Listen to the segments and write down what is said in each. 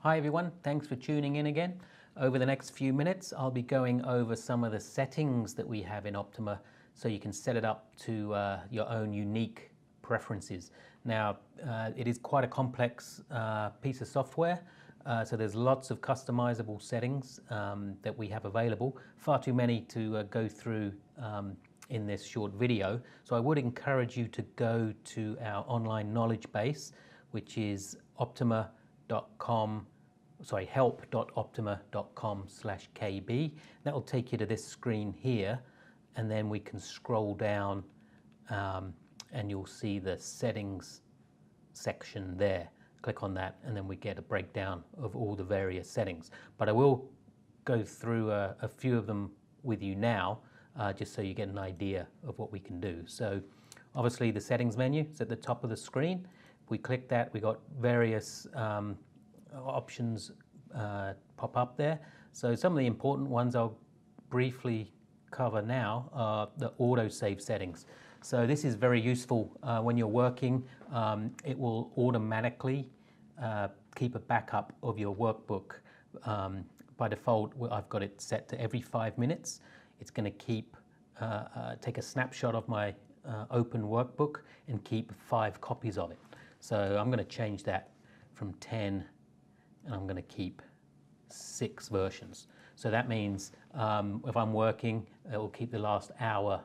Hi everyone, thanks for tuning in again. Over the next few minutes I'll be going over some of the settings that we have in Optuma so you can set it up to your own unique preferences. Now it is quite a complex piece of software, so there's lots of customizable settings that we have available, far too many to go through in this short video. So I would encourage you to go to our online knowledge base, which is help.optuma.com/kb. That will take you to this screen here, and then we can scroll down and you'll see the settings section there. Click on that and then we get a breakdown of all the various settings. But I will go through a few of them with you now, just so you get an idea of what we can do. So obviously the settings menu is at the top of the screen. If we click that, we got various options pop up there. So some of the important ones I'll briefly cover now are the autosave settings. So this is very useful when you're working. It will automatically keep a backup of your workbook. By default, I've got it set to every 5 minutes. It's going to take a snapshot of my open workbook and keep 5 copies of it. So I'm going to change that from 10, and I'm going to keep 6 versions. So that means if I'm working, it will keep the last hour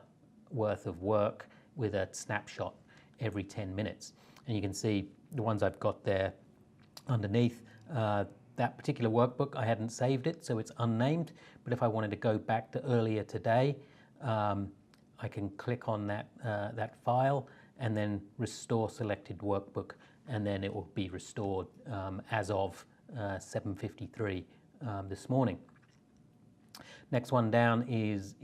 worth of work with a snapshot every 10 minutes. And you can see the ones I've got there underneath. That particular workbook, I hadn't saved it, so it's unnamed. But if I wanted to go back to earlier today, I can click on that file and then restore selected workbook, and then it will be restored as of 7:53 this morning. Next one down is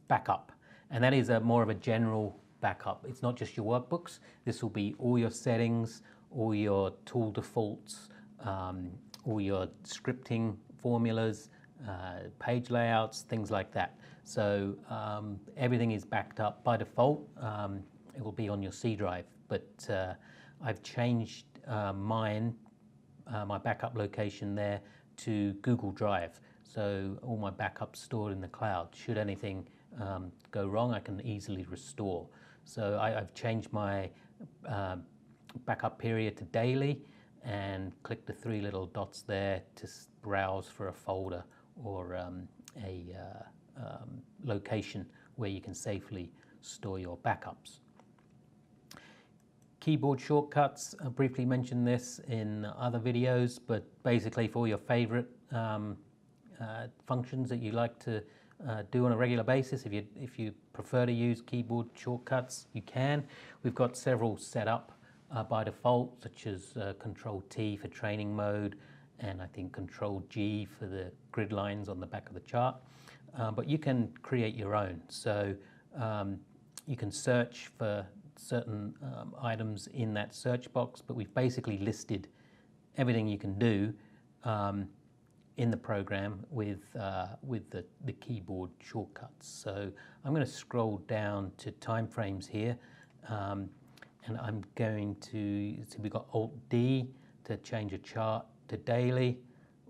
backup, and that is more of a general backup. It's not just your workbooks. This will be all your settings, all your tool defaults, all your scripting formulas, page layouts, things like that. So everything is backed up by default. It will be on your C drive, but I've changed my backup location there to Google Drive. So all my backups stored in the cloud. Should anything go wrong, I can easily restore. So I've changed my backup period to daily, and click the 3 little dots there to browse for a folder or a location where you can safely store your backups. Keyboard shortcuts, I briefly mentioned this in other videos, but basically for your favorite functions that you like to do on a regular basis, if you prefer to use keyboard shortcuts, you can. We've got several set up by default, such as Control-T for training mode, and I think Control-G for the grid lines on the back of the chart. But you can create your own. So you can search for certain items in that search box, but we've basically listed everything you can do in the program with the keyboard shortcuts. So I'm going to scroll down to timeframes here, and I'm going to, so we've got Alt-D to change a chart to daily,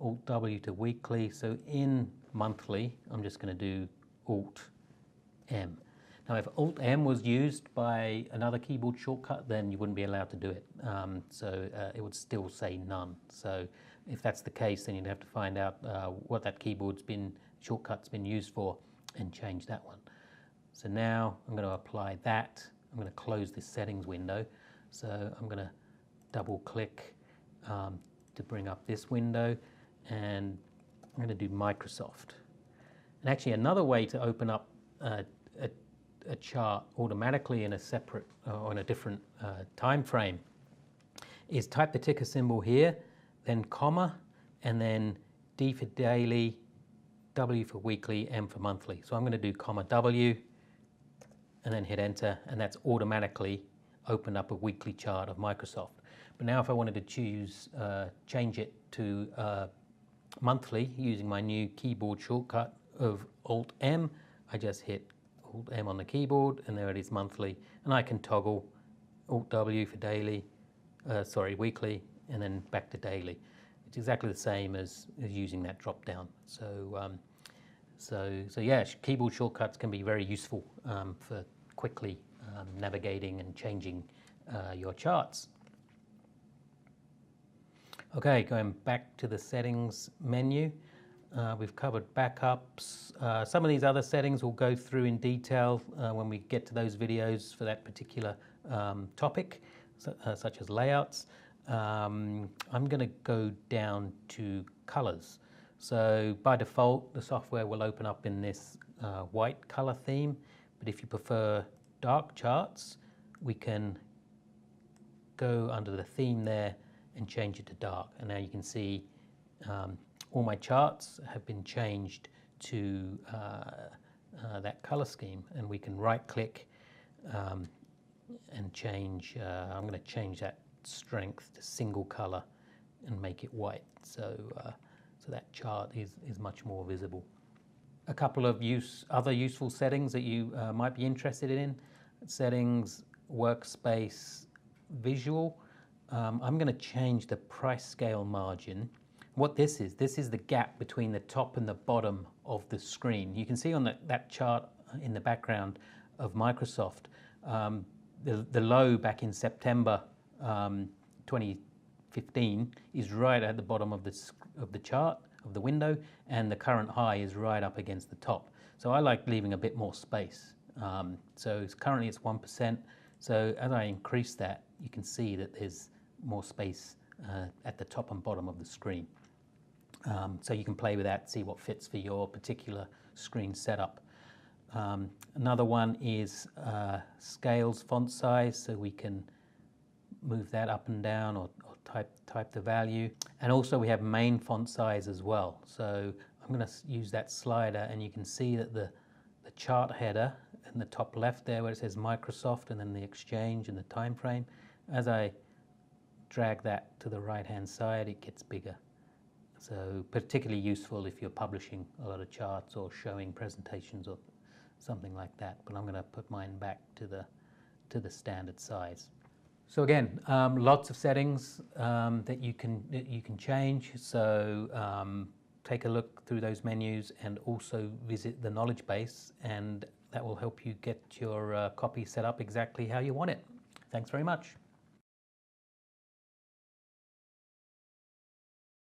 Alt-W to weekly. So in monthly, I'm just going to do Alt-M. Now, if Alt-M was used by another keyboard shortcut, then you wouldn't be allowed to do it. So it would still say none. So if that's the case, then you'd have to find out what that shortcut's been used for and change that one. So now I'm going to apply that. I'm going to close this settings window. So I'm going to double click to bring up this window, and I'm going to do Microsoft. And actually another way to open up a chart automatically in a separate or in a different time frame is type the ticker symbol here, then comma, and then D for daily, W for weekly, M for monthly. So I'm going to do comma W and then hit enter, and that's automatically opened up a weekly chart of Microsoft. But now if I wanted to change it to monthly using my new keyboard shortcut of Alt-M, I just hit Alt-M on the keyboard, and there it is, monthly, and I can toggle Alt-W for daily, weekly, and then back to daily. it's exactly the same as using that drop down. So yeah, keyboard shortcuts can be very useful for quickly navigating and changing your charts. Okay, going back to the settings menu, we've covered backups. Some of these other settings we'll go through in detail when we get to those videos for that particular topic, such as layouts. I'm going to go down to colors. So by default, the software will open up in this white color theme, but if you prefer dark charts, we can go under the theme there and change it to dark. And now you can see all my charts have been changed to that color scheme, and we can right click and change. I'm going to change that strength to single color and make it white, so that chart is much more visible. A couple of other useful settings that you might be interested in: settings, workspace, visual. I'm going to change the price scale margin. What this is the gap between the top and the bottom of the screen. You can see on that chart in the background of Microsoft, the low back in September 2015 is right at the bottom of the chart, of the window, and the current high is right up against the top. So I like leaving a bit more space. So currently it's 1%. So as I increase that, you can see that there's more space at the top and bottom of the screen. So you can play with that, see what fits for your particular screen setup. Another one is scales font size, so we can move that up and down or type the value. And also we have main font size as well. So I'm going to use that slider, and you can see that the chart header in the top left there where it says Microsoft and then the exchange and the time frame, as I drag that to the right hand side, it gets bigger. So particularly useful if you're publishing a lot of charts or showing presentations or something like that. But I'm going to put mine back to the standard size. So again, lots of settings that you can change. So take a look through those menus and also visit the knowledge base, and that will help you get your copy set up exactly how you want it. Thanks very much.